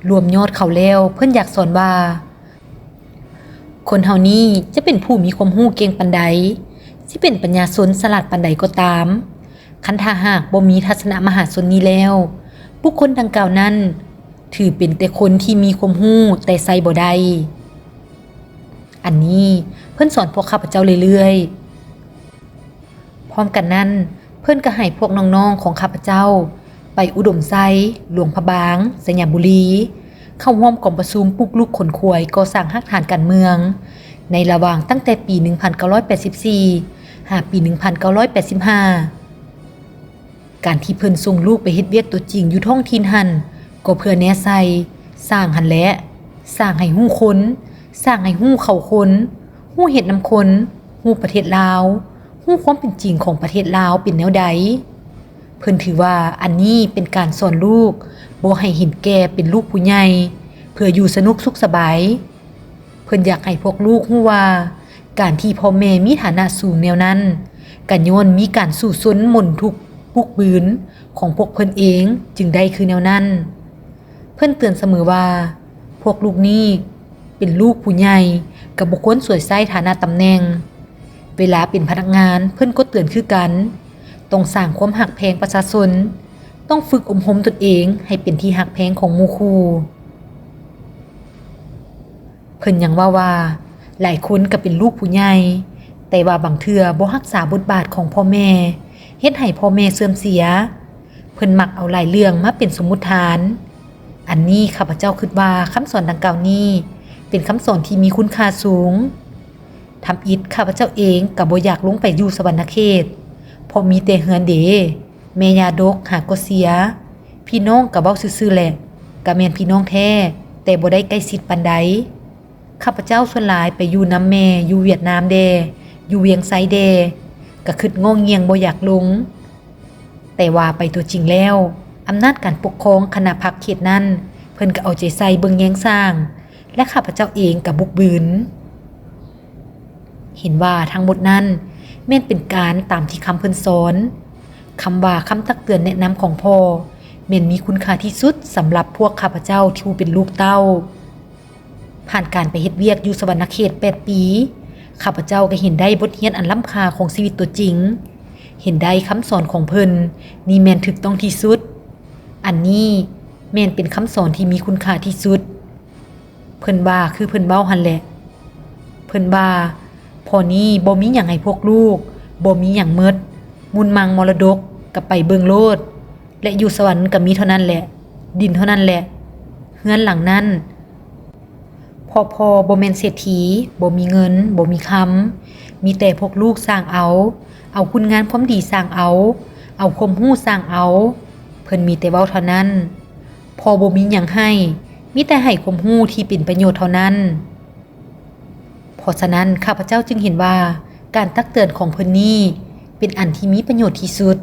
รวมยอดเขาแล้วเพิ่นอยากสอนว่าคนเฮานี้จะเป็นผู้มีความรู้เก่งปานใดสิเป็นปัญญาชนฉลาดปานใดก็ตามคันถ้าหากบ่มีทัศนะมหาชนนี้แล้วบุคคลดังกล่าวนั้นถือเป็นแต่คนที่มีความรู้แต่ใส่บ่ได้อันนี้เพิ่นสอนพวกข้าพเจ้าเรื่อยๆพร้อมกันนั้นเพิ่นก็ให้พวกน้องๆของข้าพเจ้าไปอุดมไซหลวงพระบางสยามบุรีเข้าร่วมกองประชุมปลุกลุกขนขวยก่อสร้างรากฐานการเมืองในระหว่างตั้งแต่ปี 1984 หาปี 1985 การที่เพิ่นส่งลูกไปเฮ็ดเวียกตัวจริงอยู่ท้องถิ่นหั่นก็เพื่อแนะใส่สร้างหั่นแหละสร้างให้ฮู้คนสร้างให้ฮู้เข้าคนฮู้เฮ็ดนำคนฮู้ประเทศลาวฮู้ความเป็นจริงของประเทศลาวเป็นแนวใดเพิ่นถือว่าอันนี้เป็นการสอนลูกบ่ให้เห็นแก่เป็นลูกผู้ใหญ่เพื่ออยู่สนุกสุขสบายเพิ่นอยากให้พวกลูกฮู้ว่าการที่พ่อแม่มีฐานะสูงแนวนั้นก็ย้อนมีการสู้ซนหม่นทุกข์ปุกบืนของพวกเพิ่นเองจึงได้คือแนวนั้นเพิ่นเตือนเสมอว่าพวกลูกนี้เป็นลูกผู้ใหญ่ก็บ่ควรสวยไส้ฐานะตำแหน่งเวลาเป็นพนักงานเพิ่นก็เตือนคือกันต้องสร้างความหักแพงประชาชนต้องฝึกอบรมตนเองให้เป็นที่หักแพงของหมู่คู่เพิ่นยังว่าหลายคนก็เป็นลูกผู้ใหญ่แต่ว่าบางเทื่อบ่รักษาบทบาทของพ่อแม่เฮ็ดให้พ่อแม่เสื่อมเสียเพิ่นมักเอาหลายเรื่องมาเป็นสมมุติฐานอันนี้ข้าพเจ้าคิดว่าคำสอนดังกล่าวนี้เป็นคำสอนที่มีคุณค่าสูงทำอิฐข้าพเจ้าเองก็บ่อยากลงไปอยู่สวรรคเขตเพราะมีแต่เฮือนเดแม่ยาดกหากก็เสียพี่น้องก็เว้าซื่อๆแหละก็แม่นพี่น้องแท้แต่บ่ได้ใกล้ชิดปานใดข้าพเจ้าส่วนหลายไปอยู่นำแม่อยู่เวียดนามเดอยู่เวียงไซเด ก็คิดงงเงียงบ่อยากลงแต่ว่าไปตัวจริงแล้วอำนาจการปกครองคณะพรรคเขตนั้นเพิ่นก็เอาใจใส่เบิ่งแยงสร้างและข้าพเจ้าเองก็บุกบืนเห็นว่าทั้งหมดนั้นแม่นเป็นการตามที่คำเพิ่นสอนคำว่าคำตักเตือนแนะนำของพ่อแม่นมีคุณค่าที่สุดสำหรับพวกข้าพเจ้าที่เป็นลูกเต้าผ่านการไปเฮ็ดเวียกอยู่สวรรณเขต8 ปีข้าพเจ้าก็เห็นได้บทเรียนอันล้ำค่าของชีวิตตัวจริงเห็นได้คำสอนของเพิ่นนี่แม่นถูกต้องที่สุดอันนี้แม่นเป็นคำสอนที่มีคุณค่าที่สุดเพิ่นว่าคือเพิ่นเว้าหั่นแหละเพิ่นว่าพอนี้บ่มีหยังให้พวกลูกบ่มีหยังหมดมุนมังมรดกก็ไปเบิ่งโลดและอยู่สวรรค์ก็มีเท่านั้นแหละดินเท่านั้นแหละเฮือนหลังนั้นพ่อบ่แม่นเศรษฐีบ่มีเงินบ่มีคำมีแต่พวกลูกสร้างเอาคุณงานความดีสร้างเอาความรู้สร้างเอาเพิ่นมีแต่เว้าเท่านั้นพ่อบ่มีหยังให้มีแต่ให้ความรู้ที่เป็นประโยชน์เท่านั้นเพราะฉะนั้นข้าพเจ้าจึงเห็นว่าการตักเตือนของเพิ่นนี้เป็นอันที่มีประโยชน์ที่สุด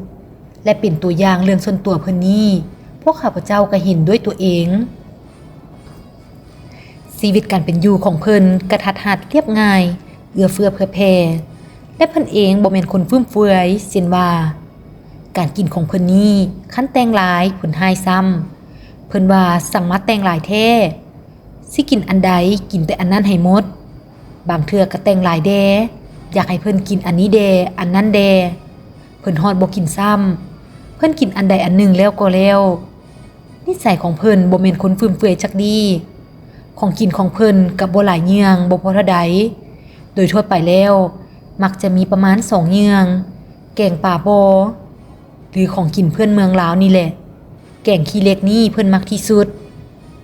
และเป็นตัวอย่างเรื่องส่วนตัวเพิ่นนี้พวกข้าพเจ้าก็เห็นด้วยตัวเองชีวิตการเป็นอยู่ของเพิ่นกระทัดรัดเรียบง่ายเอื้อเฟื้อเผื่อแผ่และเพิ่นเองบ่แม่นคนฟุ่มเฟือยเช่นว่าการกินของเพิ่นนี้คันแต่งหลายเพิ่นหายซ้ำเพิ่นว่าสั่งมาแต่งหลายแท้สิกินอันใดกินแต่อันนั้นให้หมดบางเทื่อก็แต่งหลายแดอยากให้เพิ่นกินอันนี้แดอันนั้นแดเพิ่นฮอดบ่กินซ้ำเพิ่นกินอันใดอันหนึ่งแล้วก็แล้วนิสัยของเพิ่นบ่แม่นคนฟุ่มเฟือยจักดีของกินของเพิ่นก็บ่หลายเยืองบ่พอเท่าใดโดยทั่วไปแล้วมักจะมีประมาณ2เยืองแกงป่าบอหรือของกินเพื่อนเมืองลาวนี่แหละแกงขี้เหล็กนี่เพิ่นมักที่สุด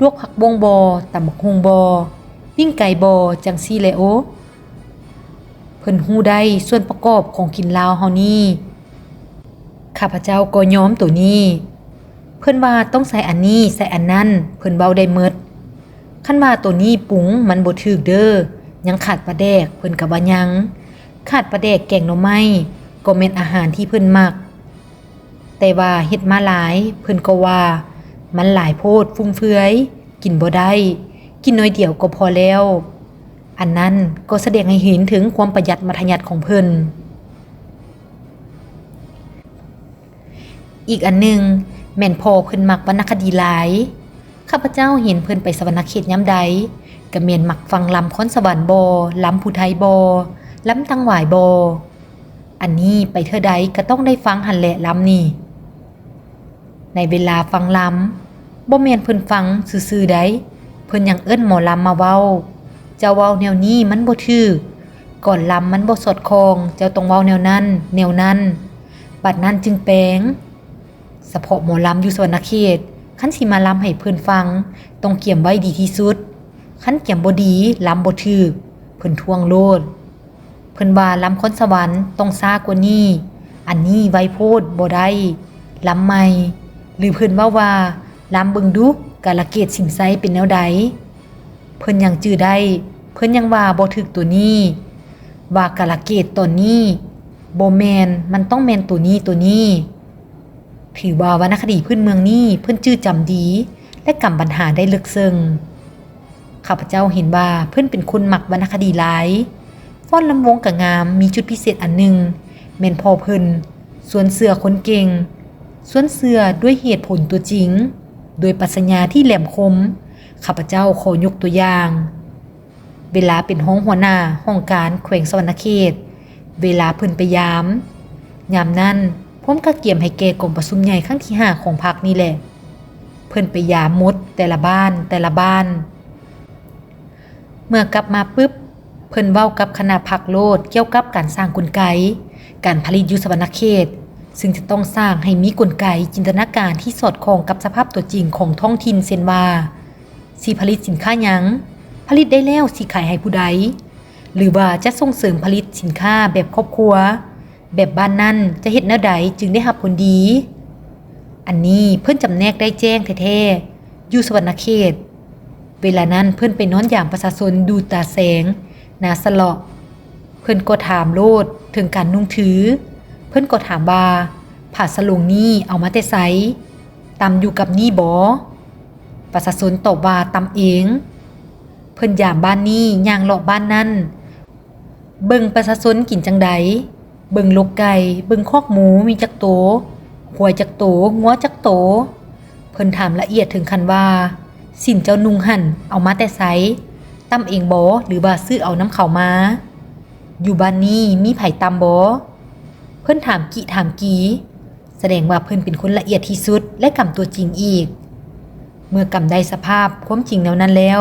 ลวกผักบงบอตำบักฮุงบอปิ้งไก่บอจังซี่แหละโอเพิ่นฮู้ได้ส่วนประกอบของกินลาวเฮานี่ข้าพเจ้าก็ยอมตัวนี้เพิ่นว่าต้องใส่อันนี้ใส่อันนั้นเพิ่นเว้าได้หมดคันว่าตัวนี้ปรุงมันบ่ถูกเด้อยังขาดปลาแดกเพิ่นก็ว่ายังขาดปลาแดกแกงหน่อไม้ก็แม่นอาหารที่เพิ่นมักแต่ว่าเฮ็ดมาหลายเพิ่นก็ว่ามันหลายโพดฟุ่มเฟือยกินบ่ได้กินน้อยเดียวก็พอแล้วอันนั้นก็แสดงให้เห็นถึงความประหยัดมัธยัสถ์ของเพิ่นอีกอันหนึ่งแม่นพ่อเพิ่นมักวรรณคดีหลายข้าพเจ้าเห็นเพิ่นไปสวรรณเขตยามใดก็แม่นมักฟังลำค้นสวรรค์บ่ลำผู้ไทยบ่ลำตังหวายบ่อันนี้ไปเทื่อใดก็ต้องได้ฟังหั่นแหละลำนี่ในเวลาฟังลำบ่แม่นเพิ่นฟังซื่อๆใดเพิ่นยังเอิ้นหมอลำมาเว้าเจ้าเว้าแนวนี้มันบ่ถูกก่อนลำมันบ่สอดคล้องเจ้าต้องเว้าแนวนั้นบัดนั้นจึงแปลงเฉพาะหมอลำอยู่สวรรณเขตคันสิมาลำให้เพิ่นฟังต้องเกี่ยมไว้ดีที่สุดคันเกี่ยมบ่ดีลำบ่ถูกเพิ่นทวงโลดเพิ่นว่าลำคนสวรรค์ต้องช้ากว่านี้อันนี้ไวโพดบ่ได้ลำใหม่หรือเพิ่นว่าลำเบิ่งดูกาลเกตสินไซเป็นแนวใดเพิ่นยังจื้อได้เพิ่นยังว่าบ่ถูกตัวนี้ว่ากาลเกตตอนนี้บ่แม่นมันต้องแม่นตัวนี้ถือว่าวรรณคดีพื้นเมืองนี้เพิ่นจื้อจำดีและกำปัญหาได้ลึกซึ้งข้าพเจ้าเห็นว่าเพิ่นเป็นคนมักวรรณคดีหลายฟ้อนลำวงก็งามมีจุดพิเศษอันหนึ่งแม่นพ่อเพิ่นสวนเสือคนเก่งสวนเสือด้วยเหตุผลตัวจริงโดยปรัชญาที่แหลมคมข้าพเจ้าขอยกตัวอย่างเวลาเป็นห้องหัวหน้าห้องการแขวงสวรรณเขตเวลาเพิ่นไปยามนั้นผมก็เกี่ยมให้แก่กรมประชุมใหญ่ครั้งที่5ของพรรคนี่แหละเพิ่นไปยามหมดแต่ละบ้านเมื่อกลับมาปึ๊บเพิ่นเว้ากับคณะพรรคโลดเกี่ยวกับการสร้างกลไกการผลิตอยู่สวรรณเขตซึ่งจะต้องสร้างให้มีกลไกจินตนาการที่สอดคล้องกับสภาพตัวจริงของท้องถิ่นเช่นว่าสิผลิตสินค้าหยังผลิตได้แล้วสิขายให้ผู้ใดหรือว่าจะส่งเสริมผลิตสินค้าแบบครอบครัวแบบบ้านนั้นจะเฮ็ดแนวใดจึงได้รับผลดีอันนี้เพิ่นจำแนกได้แจ้งแท้ๆอยู่สวรรณเขตเวลานั้นเพิ่นไปนอนยามประชาชนดูตาแสงนาสะเลาะเพิ่นก็ถามโลดถึงการนุ่งถือ เพิ่นก็ถามว่าผ้าสลงนี้เอามาแต่ไสตำอยู่กับนี่บ่ประชาชนตอบว่าตำเองเพิ่นยามบ้านนี้ย่างเลาะบ้านนั้นเบิ่งประชาชนกินจังใดเบิ่งลกไก่เบิ่งคอกหมูมีจักโตควายจักโตงัวจักโตเพิ่นถามละเอียดถึงขั้นว่าสินเจ้านุ่งหั่นเอามาแต่ไสตำเองบ่หรือว่าซื้อเอาน้ำเขามาอยู่บ้านนี้มีไผตำบ่เพิ่นถามกิถามกีแสดงว่าเพิ่นเป็นคนละเอียดที่สุดและกำตัวจริงอีกเมื่อกำได้สภาพความจริงแล้วนั้นแล้ว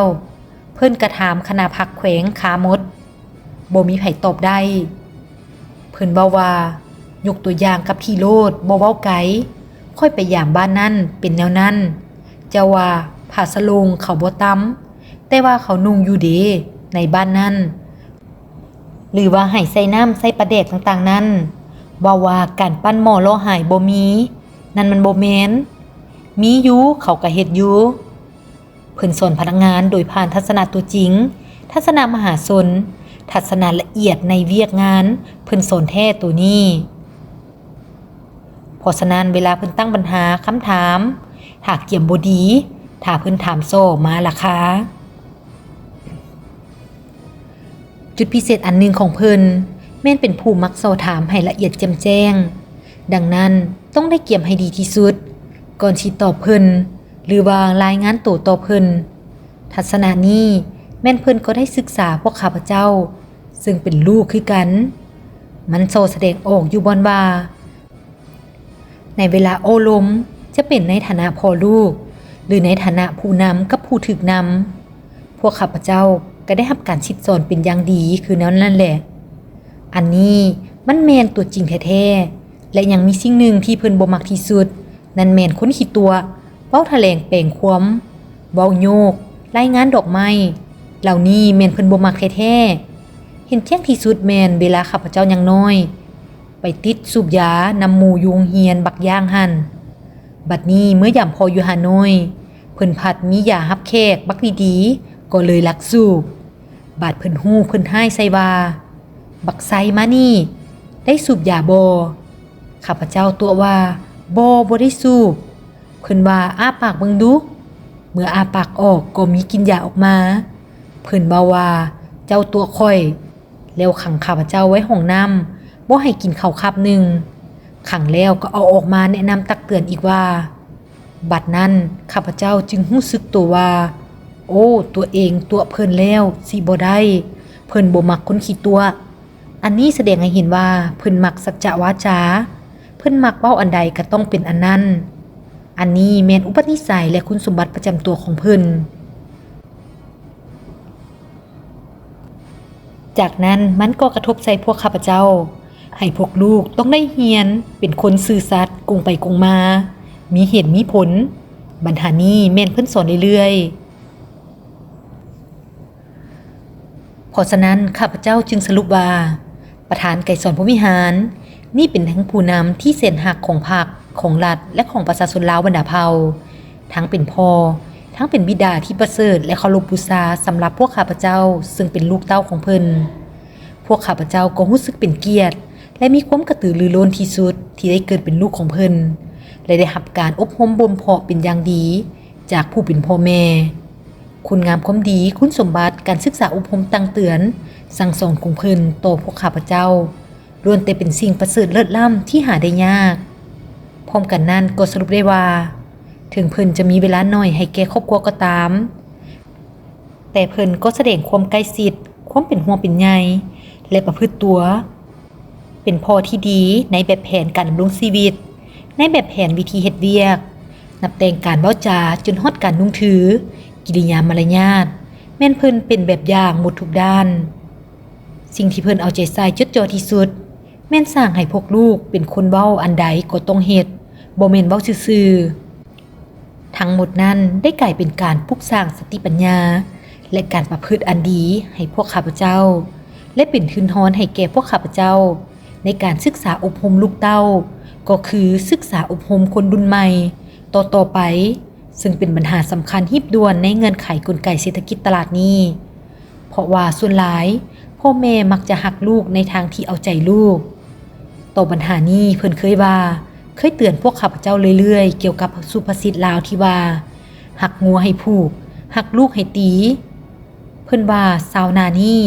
เพิ่นกระถามคณะพักแขวงขามดบ่มีไผตอบได้เพิ่นเว้าว่ายกตัวอย่างกับที่โลดบ่เว้าไกลค่อยไปยามบ้านนั้นเป็นแนวนั้นเจ้าว่าผ้าสลงเขาบ่ตำแต่ว่าเขานุ่งอยู่เดในบ้านนั้นหรือว่าให้ใส่น้ำใส่ปลาแดกต่างๆนั้นว่าการปั้นหม้อโลหายบ่มีนั่นมันบ่แม่นมีอยู่เขาก็เฮ็ดอยู่เพิ่นสอนพนักงานโดยผ่านทัศนะตัวจริงทัศนะมหาชนทัศนะละเอียดในเวียกงานเพิ่นสอนแท้ตัวนี้เพราะฉะนั้นเวลาเพิ่นตั้งปัญหาคำถามถ้าเกี่ยมบ่ดีถ้าเพิ่นถามโซ่มาล่ะคะจุดพิเศษอันหนึ่งของเพิ่นแม่นเป็นผู้มักโซ่ถามให้ละเอียดแจ่มแจ้งดังนั้นต้องได้เกี่ยมให้ดีที่สุดก่อนสิตอบเพิ่นหรือว่ารายงานตัวต่อเพิ่นทัศนะนี้แม่นเพิ่นก็ได้ศึกษาพวกข้าพเจ้าซึ่งเป็นลูกคือกันมันโซ่แสดงออกอยู่บอนว่าในเวลาโอ้ลมจะเป็นในฐานะพ่อลูกหรือในฐานะผู้นำกับผู้ถูกนำพวกข้าพเจ้าก็ได้รับการชิดสอนเป็นอย่างดีคือแนวนั้นแหละอันนี้มันแม่นตัวจริงแท้ๆและยังมีสิ่งหนึ่งที่เพิ่นบ่มักที่สุดนั่นแม่นคนขี้ตัวเว้าแถลงแปลงความเว้าโยกรายงานดอกไม้เหล่านี้แม่นเพิ่นบ่มักแท้ๆเห็นแจ้งที่สุดแม่นเวลาข้าพเจ้ายังน้อยไปติดสูบยานำหมู่ยุงเฮียนบักย่างหั่นบัดนี้เมื่อยามพออยู่ฮานอยเพิ่นพัดมียารับแขกบักดีๆก็เลยลักสูบบาดเพิ่นฮู้เพิ่นให้ใส่ว่าบักไซมานี่ได้สูบยาบ่ข้าพเจ้าตัวว่าบ่ได้สูบเพิ่นว่าอ้าปากเบิ่งดูเมื่ออ้าปากออกก็มีกินยาออกมาเพิ่นว่าเจ้าตัวค่อยแล้วขังข้าพเจ้าไว้ห้องน้ำบ่ให้กินข้าวคับหนึ่งขังแล้วก็เอาออกมาแนะนำตักเตือนอีกว่าบัดนั้นข้าพเจ้าจึงรู้สึกตัวว่าโอ้ตัวเองตัวเพิ่นแล้วสิบ่ได้เพิ่นบ่มักคนขี้ตัวอันนี้แสดงให้เห็นว่าเพิ่นมักสัจจะวาจาเพิ่นมักเว้าอันใดก็ต้องเป็นอันนั้นอันนี้แม่นอุปนิสัยและคุณสมบัติประจำตัวของเพิ่นจากนั้นมันก็กระทบใส่พวกข้าพเจ้าให้พวกลูกต้องได้เรียนเป็นคนซื่อสัตย์กงไปกงมามีเหตุมีผลปัญหานี้แม่นเพิ่นสอนเรื่อยๆเพราะฉะนั้นข้าพเจ้าจึงสรุปว่าประธานไกรสอนพรหมวิหารนี่เป็นทั้งผู้นำที่เส้นหักของพรรคของรัฐและของประชาชนลาวบรรดาเผ่าทั้งเป็นพ่อทั้งเป็นบิดาที่ประเสริฐและเคารพบูชาสำหรับพวกข้าพเจ้าซึ่งเป็นลูกเต้าของเพิ่นพวกข้าพเจ้าก็รู้สึกเป็นเกียรติและมีความกระตือรือร้นที่สุดที่ได้เกิดเป็นลูกของเพิ่นและได้รับการอบรมบ่มเพาะเป็นอย่างดีจากผู้เป็นพ่อแม่คุณงามความดีคุณสมบัติการศึกษาอบรมตักเตือนสั่งสอนของเพิ่นต่อพวกข้าพเจ้าล้วนแต่เป็นสิ่งประเสริฐเลิศล้ำที่หาได้ยากพร้อมกันนั้นก็สรุปได้ว่าถึงเพิ่นจะมีเวลาน้อยให้แก่ครอบครัวก็ตามแต่เพิ่นก็แสดงความใกล้ชิดความเป็นห่วงเป็นใยและประพฤติตัวเป็นพ่อที่ดีในแบบแผนการดำรงชีวิตในแบบแผนวิธีเฮ็ดเวียกนับแต่งการเว้าจาจนฮอดการนุ่งถือกิริยามารยาทแม่นเพิ่นเป็นแบบอย่างหมดทุกด้านสิ่งที่เพิ่นเอาใจใส่จดจ่อที่สุดแม่นสร้างให้พวกลูกเป็นคนเว้าอันใดก็ต้องเฮ็ดบ่แม่นเว้าซื่อๆทั้งหมดนั้นได้กลายเป็นการปลุกสร้างสติปัญญาและการประพฤติอันดีให้พวกข้าพเจ้าและเป็นทุนทอนให้แก่พวกข้าพเจ้าในการศึกษาอบรมลูกเต้าก็คือศึกษาอบรมคนรุ่นใหม่ต่อไปซึ่งเป็นปัญหาสำคัญฮิบด่วนในเงื่อนไขกลไกเศรษฐกิจตลาดนี้เพราะว่าส่วนหลายพ่อแม่มักจะหักลูกในทางที่เอาใจลูก ต่อปัญหานี้เพิ่นเคยเตือนพวกข้าพเจ้าเรื่อยๆเกี่ยวกับสุภาษิตลาวที่ว่าหักงัวให้ผูกหักลูกให้ตีเพิ่นว่าชาวนานี่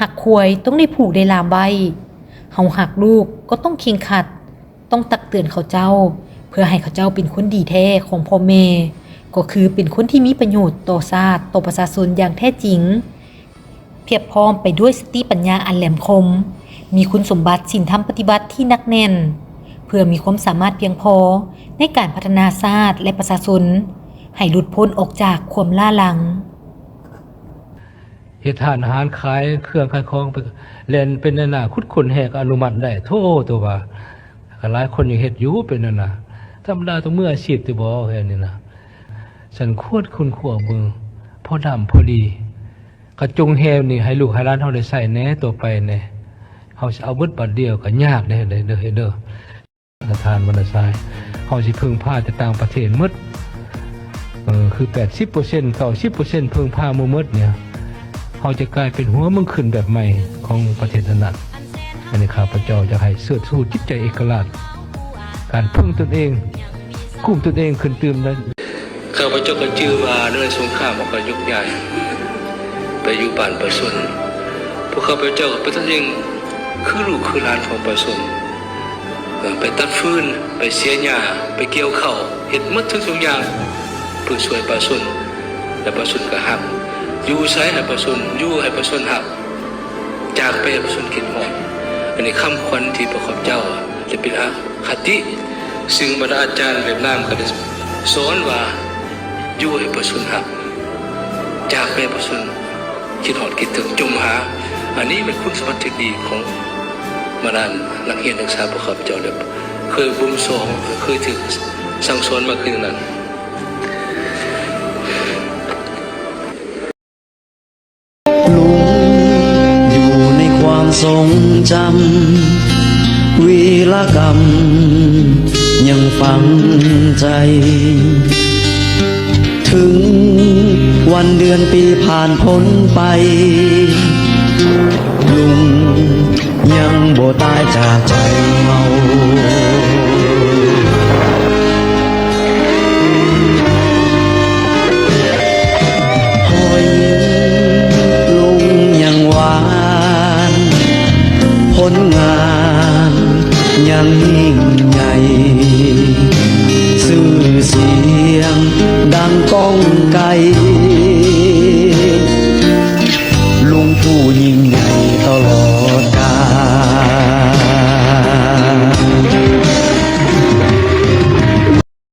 หักควายต้องได้ผูกได้ลามไว้เฮาหักลูกก็ต้องเคียงขัดต้องตักเตือนเขาเจ้าเพื่อให้เขาเจ้าเป็นคนดีแท้ของพ่อแม่ก็คือเป็นคนที่มีประโยชน์ต่อชาติต่อประชาชนอย่างแท้จริงเพียบพร้อมไปด้วยสติปัญญาอันแหลมคมมีคุณสมบัติศีลธรรมปฏิบัติที่หนักแน่นเพื่อมีความสามารถเพียงพอในการพัฒนาชาติและประชาชนให้หลุดพ้นออกจากความล่าหลังเฮ็ดทานอาหารขายเครื่องขายของไปเล่นเป็นนั่นน่ะคุดคนแหกอนุมัติได้โทตัวว่าหลายคนยังเฮ็ดอยู่เป็นนั่นน่ะธรรมดาต้องมืออาชีพที่บ่แค่นี้นะฉันควรคุณขัวมือพอดำพอดีกระจงแฮวนี่ให้ลูกให้หลานเฮาได้ใช้แหน่ตัวไปแหน่เฮาสิเอาเบิดบัดเดียวก็ยากเด้เด้อทานวันละทรายเฮาสิพึ่งพาแต่ต่างประเทศหมดคือ 80% 90% พึ่งพาหมู่หมดเนี่ยเขาจะกลายเป็นหัวมึงขึ้นแบบใหม่ของประเทศนั้นอันนี้ข้าพเจ้าจะให้เสื่อสู้จิตใจเอกราชการพึ่งตนเองกุ้มตนเองขึ้นตื่มนั้นข้าพเจ้าก็ชื่อว่าเรื่องสงครามออกยุคใหญ่ไปอยู่บ้านประชาชนพวกข้าพเจ้าก็เป็นทั้งยิ่งคือลูกคือหลานของประชาชนไปตัดฟืนไปเสียหญ้าไปเกี่ยวข้าวเฮ็ดหมดทุกอย่างเพื่อช่วยประชาชนและประชาชนก็ฮักอยู่ใช้ให้ประชาชนอยู่ให้ประชาชนหักจากไปให้ประชาชนคิดหอดอันนี้คำขวัญที่พระข้าพเจ้าจะเป็นคติซึ่งบรรดาอาจารย์เวียดนามก็ได้สอนว่าอยู่ให้ประชาชนหักจากไปให้ประชาชนคิดหอดคิดถึงจมหาอันนี้เป็นคุณสมบัติที่ดีของบรรดานักเรียนนักศึกษาพระข้าพเจ้าเลยเคยบ่มสอนเคยถึงสั่งสอนมาคือนั้นลุงอยู่ในความทรงจำวีรกรรมยังฝังใจ ถึงวันเดือนปีผ่านพ้นไป ลุงยังบ่ตายจากใจเฮา